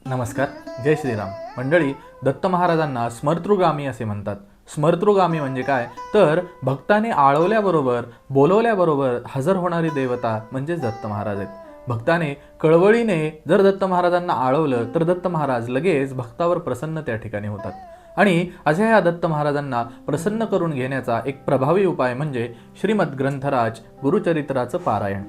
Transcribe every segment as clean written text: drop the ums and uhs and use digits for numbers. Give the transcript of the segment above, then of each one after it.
नमस्कार. जय श्रीराम. मंडळी, दत्त महाराजांना स्मर्तृगामी असे म्हणतात. स्मर्तृगामी म्हणजे काय, तर भक्ताने आळवल्याबरोबर बोलवल्याबरोबर हजर होणारी देवता म्हणजेच दत्त महाराज आहेत. भक्ताने कळवळीने जर दत्त महाराजांना आळवलं तर दत्त महाराज लगेच भक्तावर प्रसन्न त्या ठिकाणी होतात. आणि अशा ह्या दत्त महाराजांना प्रसन्न करून घेण्याचा एक प्रभावी उपाय म्हणजे श्रीमद ग्रंथराज गुरुचरित्राचं पारायण.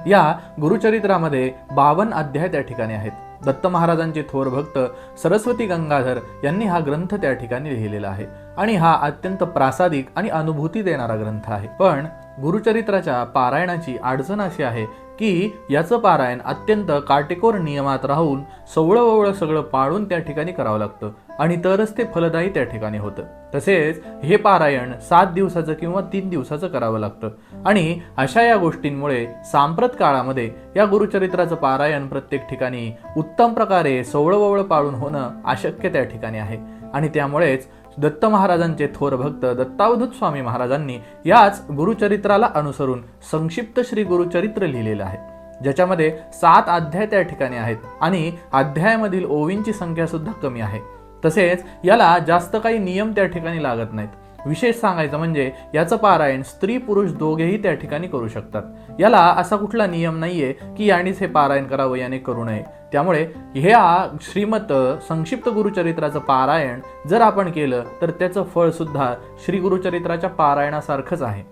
या गुरुचरित्रामध्ये 52 अध्याय त्या ठिकाणी आहेत. दत्त महाराजांचे थोर भक्त सरस्वती गंगाधर यांनी हा ग्रंथ त्या ठिकाणी लिहिलेला आहे आणि हा अत्यंत प्रासादिक आणि अनुभूती देणारा ग्रंथ आहे. पण गुरुचरित्राच्या पारायणाची अडचण अशी आहे की याचं पारायण अत्यंत काटेकोर नियमात राहून सवळं सगळं पाळून त्या ठिकाणी करावं लागतं आणि तरच ते फलदायी त्या ठिकाणी होतं. तसेच हे पारायण 7 दिवसाचं किंवा 3 दिवसाचं करावं लागतं आणि अशा या गोष्टींमुळे सांप्रत काळामध्ये या गुरुचरित्राचं पारायण प्रत्येक ठिकाणी उत्तम प्रकारे सवळं पाळून होणं अशक्य त्या ठिकाणी आहे. आणि त्यामुळेच दत्त महाराजांचे थोर भक्त दत्तावधूत स्वामी महाराजांनी याच गुरुचरित्राला अनुसरून संक्षिप्त श्री गुरुचरित्र लिहिलेलं आहे, ज्याच्यामध्ये 7 अध्याय त्या ठिकाणी आहेत आणि अध्यायामधील ओवींची संख्या सुद्धा कमी आहे. तसेच याला जास्त काही नियम त्या ठिकाणी लागत नाहीत. विशेष सांगायचं म्हणजे याचं पारायण स्त्री पुरुष दोघेही त्या ठिकाणी करू शकतात. याला असा कुठला नियम नाहीये की यानेच हे पारायण करावं याने करू नये. त्यामुळे ह्या श्रीमत संक्षिप्त गुरुचरित्राचं पारायण जर आपण केलं तर त्याचं फळ सुद्धा श्री गुरुचरित्राच्या पारायणासारखंच आहे.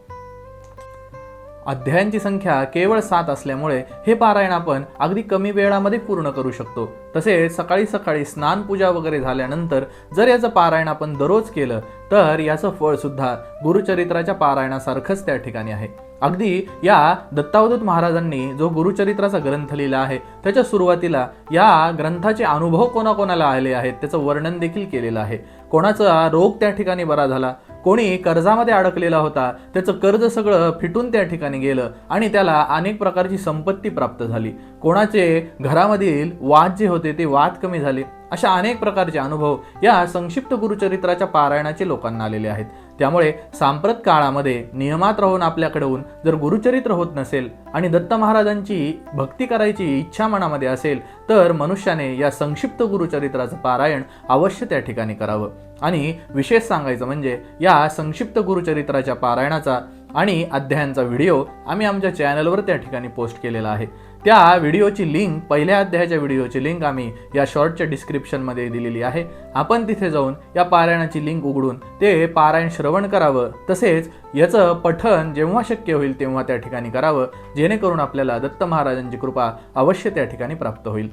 अध्यायांची संख्या केवळ 7 असल्यामुळे हे पारायण आपण अगदी कमी वेळामध्ये पूर्ण करू शकतो. तसेच सकाळी सकाळी स्नान पूजा वगैरे झाल्यानंतर जर याचं पारायण आपण दररोज केलं तर याचं फळ सुद्धा गुरुचरित्राच्या पारायणासारखंच त्या ठिकाणी आहे. अगदी या दत्तावधूत महाराजांनी जो गुरुचरित्राचा ग्रंथ लिहिला आहे त्याच्या सुरुवातीला या ग्रंथाचे अनुभव कोणाकोणाला आले आहेत त्याचं वर्णन देखील केलेलं आहे. कोणाचा रोग त्या ठिकाणी बरा झाला, कोणी कर्जामध्ये अडकलेला होता, त्याचं कर्ज सगळं फिटून त्या ठिकाणी गेलं आणि त्याला अनेक प्रकारची संपत्ती प्राप्त झाली, कोणाचे घरामधील वाद जे होते ते वाद कमी झाले. अशा अनेक प्रकारचे अनुभव या संक्षिप्त गुरुचरित्राच्या पारायणाचे लोकांना आलेले आहेत. त्यामुळे सांप्रत काळामध्ये नियमात राहून आपल्याकडून जर गुरुचरित्र होत नसेल आणि दत्त महाराजांची भक्ती करायची इच्छा मनामध्ये असेल तर मनुष्याने या संक्षिप्त गुरुचरित्राचं पारायण अवश्य त्या ठिकाणी करावं. आणि विशेष सांगायचं म्हणजे या संक्षिप्त गुरुचरित्राच्या पारायणाचा आणि अध्यायांचा व्हिडिओ आम्ही आमच्या चॅनलवर त्या ठिकाणी पोस्ट केलेला आहे. त्या व्हिडिओची लिंक, पहिल्या अध्यायाच्या व्हिडिओची लिंक आम्ही या शॉर्टच्या डिस्क्रिप्शनमध्ये दिलेली आहे. आपण तिथे जाऊन या पारायणाची लिंक उघडून ते पारायण श्रवण करावं. तसेच याचं पठण जेव्हा शक्य होईल तेव्हा त्या ठिकाणी करावं, जेणेकरून आपल्याला दत्त महाराजांची कृपा अवश्य त्या ठिकाणी प्राप्त होईल.